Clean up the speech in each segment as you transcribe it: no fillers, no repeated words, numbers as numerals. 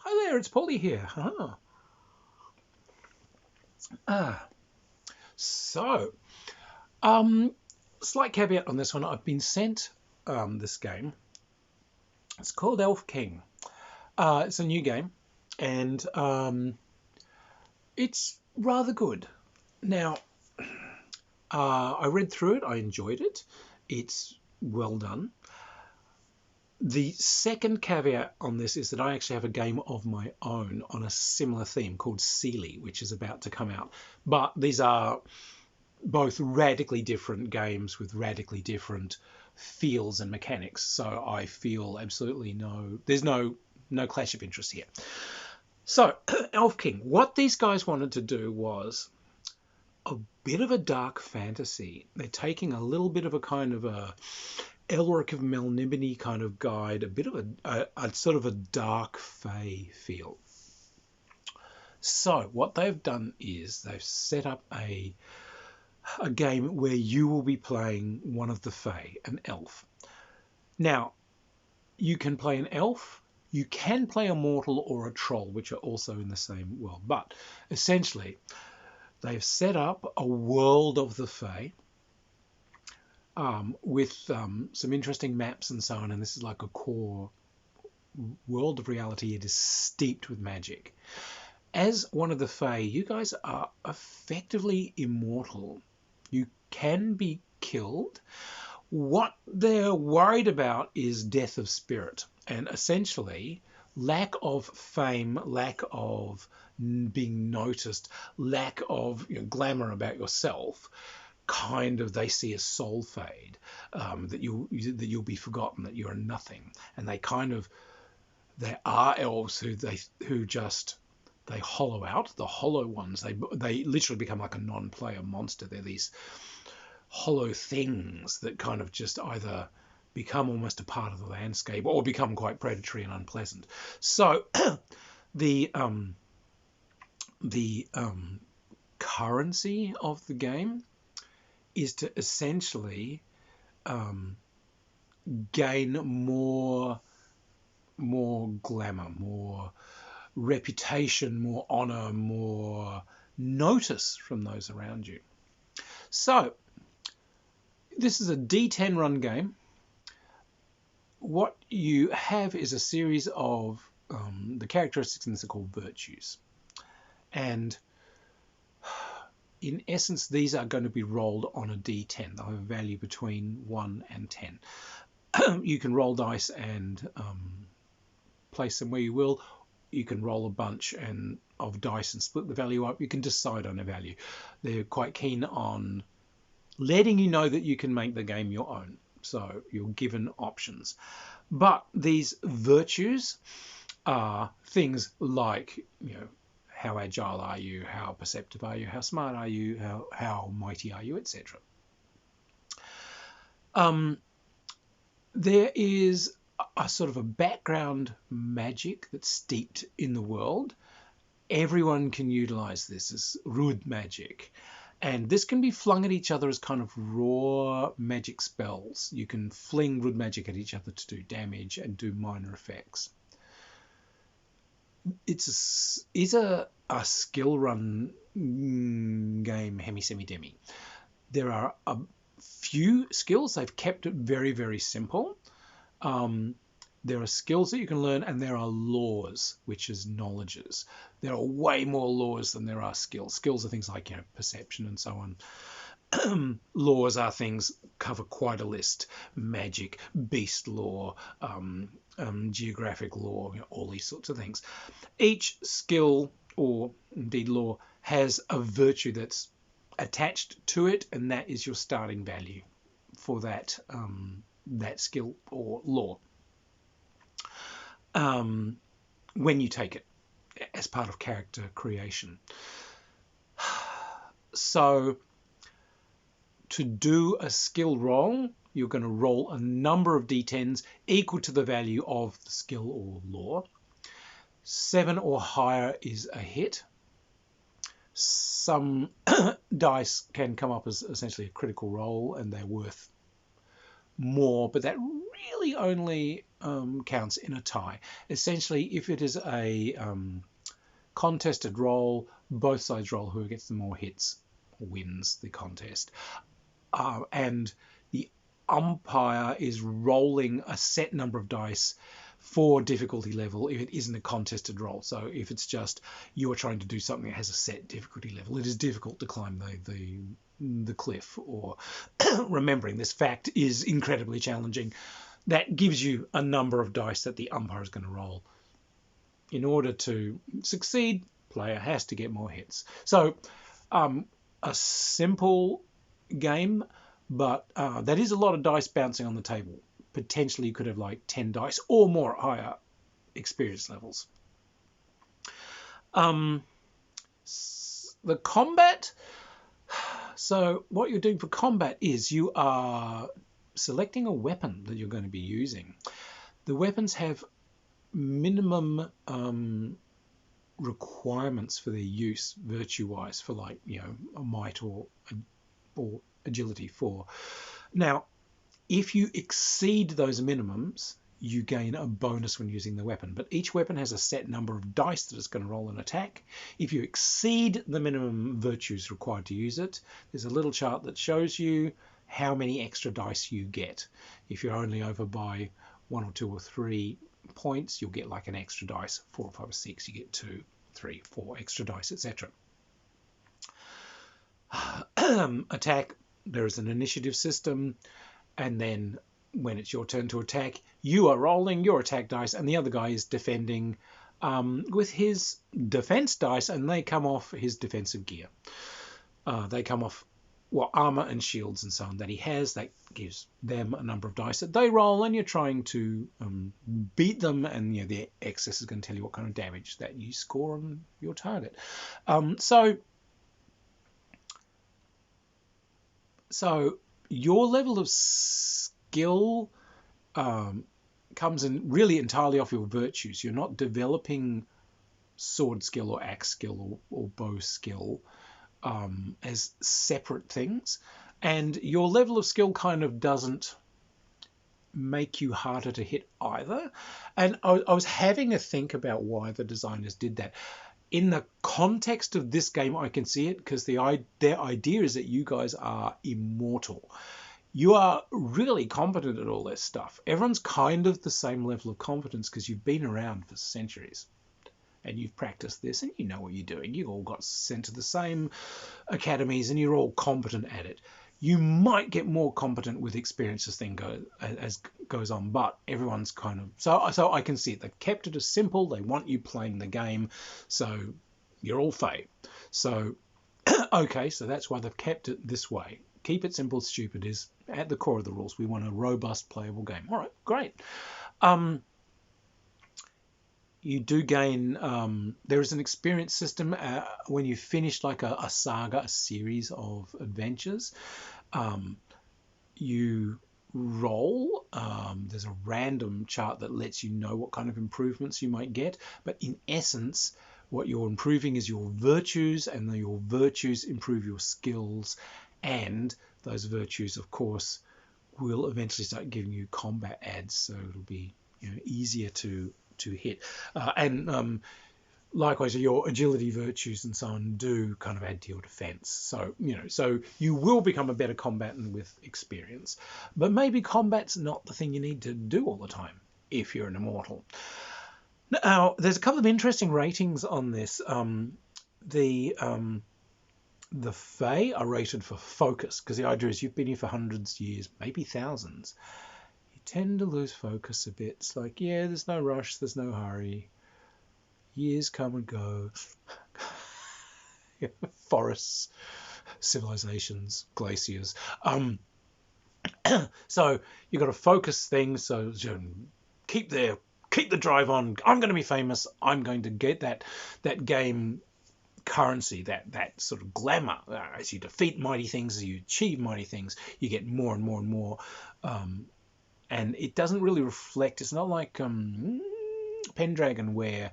Hi there, it's Polly here. So, slight caveat on this one. I've been sent this game. It's called Elfking. It's a new game, and it's rather good. Now, I read through it. I enjoyed it. It's well done. The second caveat on this is that I actually have a game of my own on a similar theme called Sealy, which is about to come out. But these are both radically different games with radically different feels and mechanics. So I feel absolutely there's no clash of interest here. So Elfking, what these guys wanted to do was a bit of a dark fantasy. They're taking a little bit of a kind of a Elric of Melniboné kind of guide, a bit of a sort of a dark fae feel. So what they've done is they've set up a game where you will be playing one of the fae, an elf. Now, you can play an elf, you can play a mortal or a troll, which are also in the same world. But essentially, they've set up a world of the fae, with some interesting maps and so on, and this is like a core world of reality. It is steeped with magic. As one of the fae, you guys are effectively immortal. You can be killed. What they're worried about is death of spirit, and essentially lack of fame, lack of being noticed, lack of glamour about yourself. Kind of, they see a soul fade, that you'll be forgotten, that you're nothing, and there are elves who just hollow out. The hollow ones, they literally become like a non-player monster. They're these hollow things that kind of just either become almost a part of the landscape or become quite predatory and unpleasant. So the currency of the game is to essentially gain more glamour, more reputation, more honor, more notice from those around you. So this is a D10 run game. What you have is a series of the characteristics in this are called virtues, and in essence, these are going to be rolled on a D10. They'll have a value between 1 and 10. You can roll dice and place them where you will. You can roll a bunch of dice and split the value up. You can decide on a value. They're quite keen on letting you know that you can make the game your own. So you're given options. But these virtues are things like, how agile are you? How perceptive are you? How smart are you? How mighty are you? Etc. There is a sort of a background magic that's steeped in the world. Everyone can utilize this as Rud magic. And this can be flung at each other as kind of raw magic spells. You can fling Rud magic at each other to do damage and do minor effects. It's a skill run game, hemi, semi, demi. There are a few skills. They've kept it very, very simple. There are skills that you can learn, and there are laws, which is knowledges. There are way more laws than there are skills. Skills are things like perception and so on. Laws are things cover quite a list: magic, beast law, geographic law, all these sorts of things. Each skill or indeed law has a virtue that's attached to it, and that is your starting value for that skill or law. When you take it as part of character creation. So to do a skill roll, you're going to roll a number of d10s equal to the value of the skill or law. 7 or higher is a hit. Some dice can come up as essentially a critical roll, and they're worth more, but that really only counts in a tie. Essentially, if it is a contested roll, both sides roll. Whoever gets the more hits wins the contest. And the umpire is rolling a set number of dice for difficulty level if it isn't a contested roll. So if it's just you're trying to do something that has a set difficulty level, it is difficult to climb the cliff, or remembering this fact is incredibly challenging. That gives you a number of dice that the umpire is going to roll. In order to succeed, player has to get more hits. So a simple game, but that is a lot of dice bouncing on the table. Potentially you could have like 10 dice or more at higher experience levels. The combat. So what you're doing for combat is you are selecting a weapon that you're going to be using. The weapons have minimum requirements for their use virtue-wise, for like, you know, a might or agility 4. Now, if you exceed those minimums, you gain a bonus when using the weapon. But each weapon has a set number of dice that it's going to roll an attack. If you exceed the minimum virtues required to use it, there's a little chart that shows you how many extra dice you get. If you're only over by 1 or 2 or 3 points, you'll get like an extra dice. 4 or 5 or 6, you get 2, 3, 4 extra dice, etc. Attack, there is an initiative system, and then when it's your turn to attack, you are rolling your attack dice and the other guy is defending with his defense dice, and they come off his defensive gear. They come off armor and shields and so on that he has. That gives them a number of dice that they roll, and you're trying to beat them, and you know, the excess is going to tell you what kind of damage that you score on your target. So your level of skill comes in really entirely off your virtues. You're not developing sword skill or axe skill or bow skill as separate things, and your level of skill kind of doesn't make you harder to hit either. And I was having a think about why the designers did that. In the context of this game, I can see it, because their idea is that you guys are immortal. You are really competent at all this stuff. Everyone's kind of the same level of competence because you've been around for centuries and you've practiced this and you know what you're doing. You all got sent to the same academies and you're all competent at it. You might get more competent with experience as goes on, but everyone's kind of... So I can see it. They've kept it as simple. They want you playing the game, so you're all Fae. So, okay, so that's why they've kept it this way. Keep it simple, stupid is at the core of the rules. We want a robust, playable game. All right, great. You do gain... there is an experience system when you finish like a saga, a series of adventures. You roll. There's a random chart that lets you know what kind of improvements you might get. But in essence, what you're improving is your virtues, and your virtues improve your skills. And those virtues, of course, will eventually start giving you combat adds, so it'll be, you know, easier to hit. Likewise, your agility virtues and so on do kind of add to your defense. So, you know, so you will become a better combatant with experience. But maybe combat's not the thing you need to do all the time if you're an immortal. Now, there's a couple of interesting ratings on this. The Fae are rated for focus, because the idea is you've been here for hundreds of years, maybe thousands. You tend to lose focus a bit. It's like, yeah, there's no rush, there's no hurry. Years come and go. Forests, civilizations, glaciers. So you've got a focus thing. So keep the drive on. I'm going to be famous. I'm going to get that game currency, that sort of glamour. As you defeat mighty things, as you achieve mighty things, you get more and more and more. And it doesn't really reflect. It's not like Pendragon, where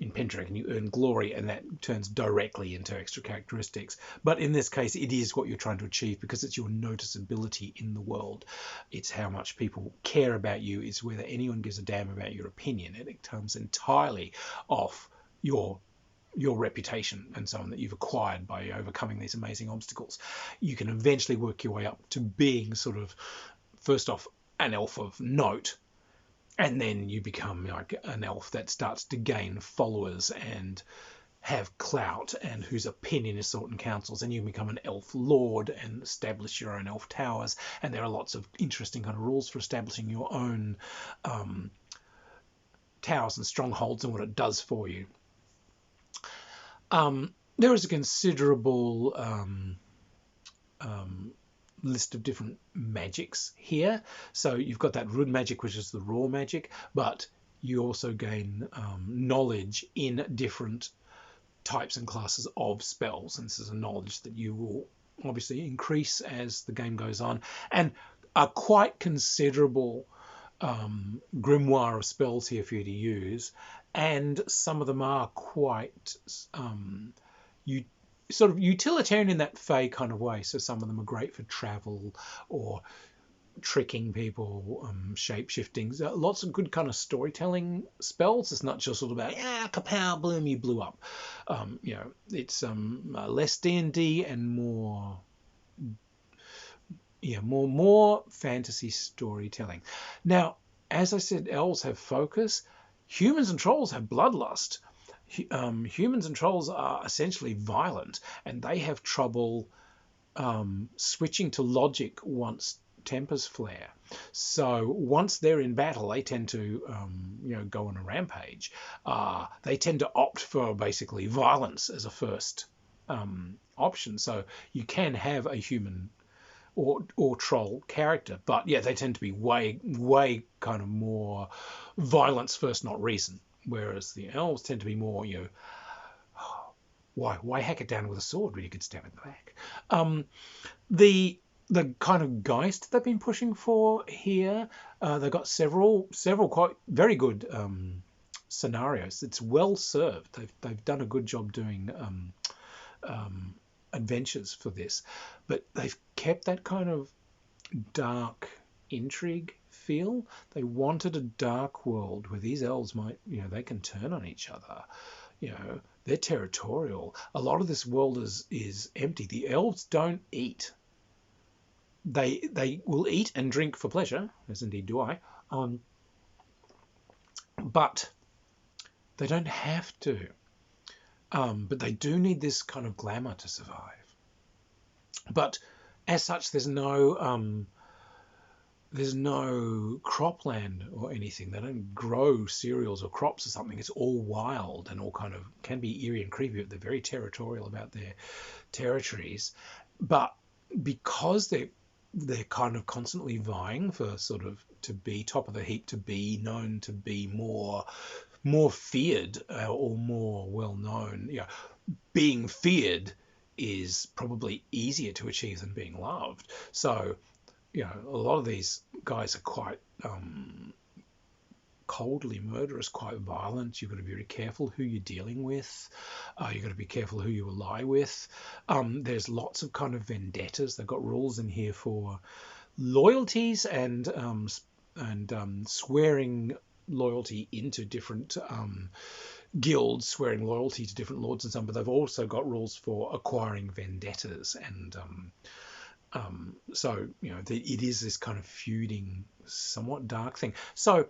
in Pendragon, you earn glory, and that turns directly into extra characteristics. But in this case, it is what you're trying to achieve because it's your noticeability in the world. It's how much people care about you. It's whether anyone gives a damn about your opinion. And it comes entirely off your reputation and so on that you've acquired by overcoming these amazing obstacles. You can eventually work your way up to being sort of, first off, an elf of note, and then you become like an elf that starts to gain followers and have clout and whose opinion is sought in councils, and you become an elf lord and establish your own elf towers. And there are lots of interesting kind of rules for establishing your own towers and strongholds and what it does for you. There is a considerable list of different magics here. So you've got that rune magic, which is the raw magic, but you also gain knowledge in different types and classes of spells. And this is a knowledge that you will obviously increase as the game goes on, and a quite considerable grimoire of spells here for you to use. And some of them are quite sort of utilitarian in that Fey kind of way. So some of them are great for travel or tricking people, shape-shifting. Lots of good kind of storytelling spells. It's not just sort of about, kapow, boom, you blew up. It's less D&D and more fantasy storytelling. Now, as I said, elves have focus. Humans and trolls have bloodlust. Humans and trolls are essentially violent, and they have trouble switching to logic once tempers flare. So once they're in battle, they tend to go on a rampage. They tend to opt for basically violence as a first option. So you can have a human or troll character, but yeah, they tend to be way kind of more violence first, not reason. Whereas the elves tend to be more, why hack it down with a sword when you could stab it in the back? The kind of Geist they've been pushing for here, they've got several quite very good scenarios. It's well served. They've done a good job doing adventures for this, but they've kept that kind of dark intrigue feel. They wanted a dark world where these elves might, they can turn on each other. They're territorial. A lot of this world is empty. The elves don't eat. They will eat and drink for pleasure, as indeed do I. But they don't have to. But they do need this kind of glamour to survive. But as such, there's no cropland or anything. They don't grow cereals or crops or something. It's all wild and all kind of can be eerie and creepy, but they're very territorial about their territories. But because they're kind of constantly vying for sort of to be top of the heap, to be known, to be more feared or more well known. Being feared is probably easier to achieve than being loved. So a lot of these guys are quite coldly murderous, quite violent. You've got to be very careful who you're dealing with. You've got to be careful who you ally with. There's lots of kind of vendettas. They've got rules in here for loyalties and swearing loyalty into different guilds, swearing loyalty to different lords and some, but they've also got rules for acquiring vendettas. And so it is this kind of feuding, somewhat dark thing. So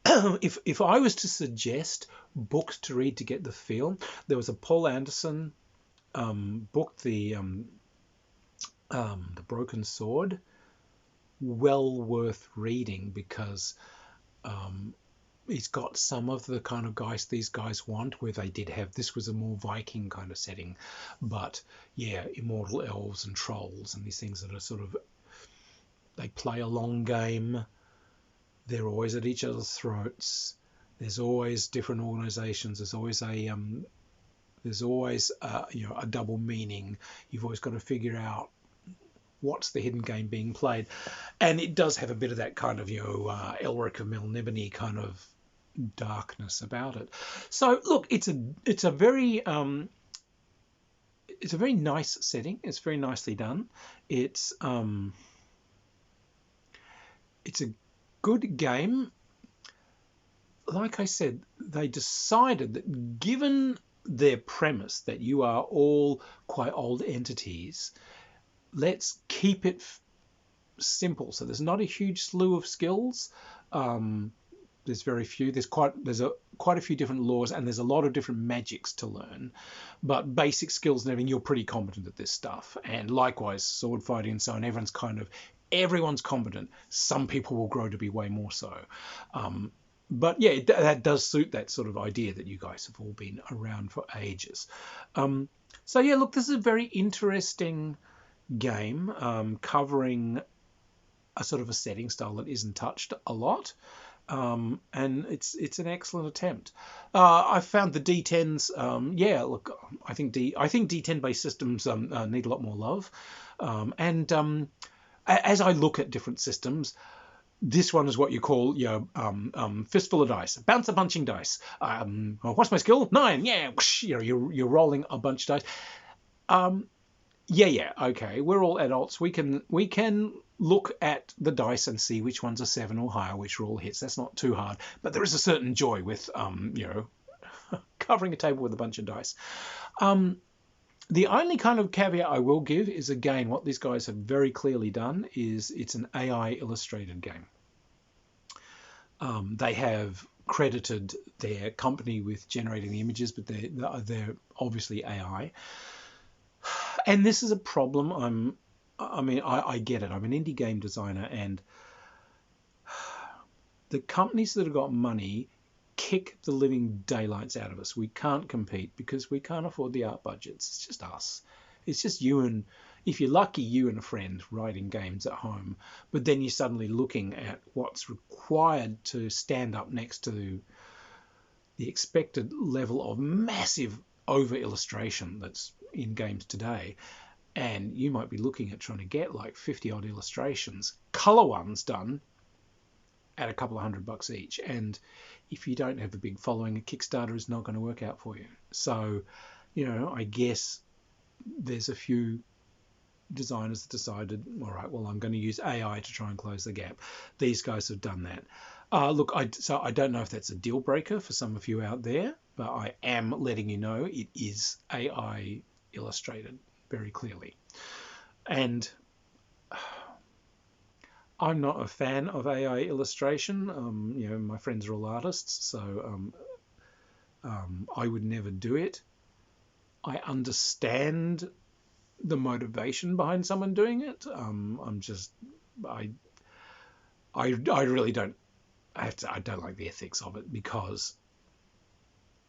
if I was to suggest books to read to get the feel, there was a Paul Anderson book, the Broken Sword, well worth reading because it's got some of the kind of guys these guys want, where they did have, this was a more Viking kind of setting, but yeah, immortal elves and trolls and these things that are sort of, they play a long game. They're always at each other's throats. There's always different organizations. There's always a double meaning. You've always got to figure out what's the hidden game being played. And it does have a bit of that kind of, Elric of Melniboné kind of darkness about it. So look, it's a very nice setting. It's very nicely done. It's a good game. Like I said, they decided that given their premise that you are all quite old entities, let's keep it simple. So there's not a huge slew of skills. There's very few. There's quite a few different laws, and there's a lot of different magics to learn. But basic skills and everything, you're pretty competent at this stuff. And likewise, sword fighting and so on. Everyone's competent. Some people will grow to be way more so. But yeah, that does suit that sort of idea that you guys have all been around for ages. So yeah, look, this is a very interesting game, covering a sort of a setting style that isn't touched a lot. And it's an excellent attempt. I found the D10s. Yeah, look, I think D10 based systems need a lot more love. As I look at different systems, this one is what you call your fistful of dice, bounce a bunching dice. What's my skill? 9. Yeah, whoosh, you're rolling a bunch of dice. Yeah, okay. We're all adults. We can look at the dice and see which one's a 7 or higher, which are all hits. That's not too hard. But there is a certain joy with covering a table with a bunch of dice. The only kind of caveat I will give is, again, what these guys have very clearly done is it's an AI illustrated game. They have credited their company with generating the images, but they're obviously AI. And this is a problem. I get it. I'm an indie game designer, and the companies that have got money kick the living daylights out of us. We can't compete because we can't afford the art budgets. It's just us. It's just you and, if you're lucky, you and a friend writing games at home. But then you're suddenly looking at what's required to stand up next to the expected level of massive over illustration that's in games today. And you might be looking at trying to get like 50 odd illustrations, color ones done at a couple of $100 each. And if you don't have a big following, a Kickstarter is not going to work out for you. So, I guess there's a few designers that decided, all right, well, I'm going to use AI to try and close the gap. These guys have done that. Look, I don't know if that's a deal breaker for some of you out there, but I am letting you know it is AI illustrated very clearly. And I'm not a fan of AI illustration. My friends are all artists, so I would never do it. I understand the motivation behind someone doing it. I really don't. I don't like the ethics of it, because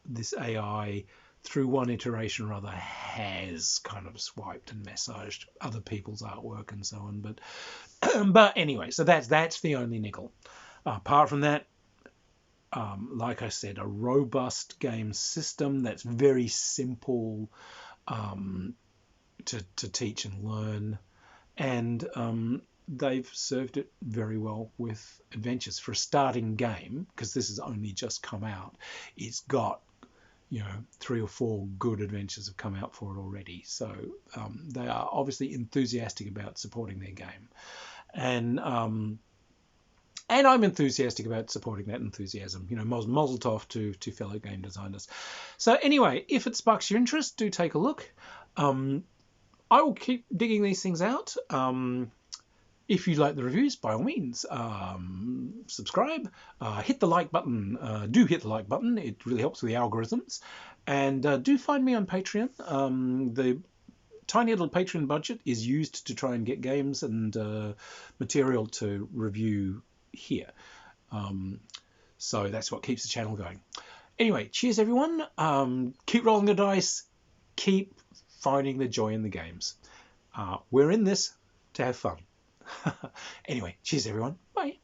this AI, through one iteration or other, has kind of swiped and massaged other people's artwork and so on. But anyway, so that's the only nickel. Apart from that, like I said, a robust game system that's very simple to teach and learn, and they've served it very well with adventures. For a starting game, because this has only just come out, it's got 3 or 4 good adventures have come out for it already. So they are obviously enthusiastic about supporting their game. And I'm enthusiastic about supporting that enthusiasm. Mazel tov to fellow game designers. So anyway, if it sparks your interest, do take a look. I will keep digging these things out. If you like the reviews, by all means, subscribe, hit the like button. Do hit the like button. It really helps with the algorithms. And do find me on Patreon. The tiny little Patreon budget is used to try and get games and material to review here. So that's what keeps the channel going. Anyway, cheers everyone. Keep rolling the dice. Keep finding the joy in the games. We're in this to have fun. Anyway, cheers everyone. Bye.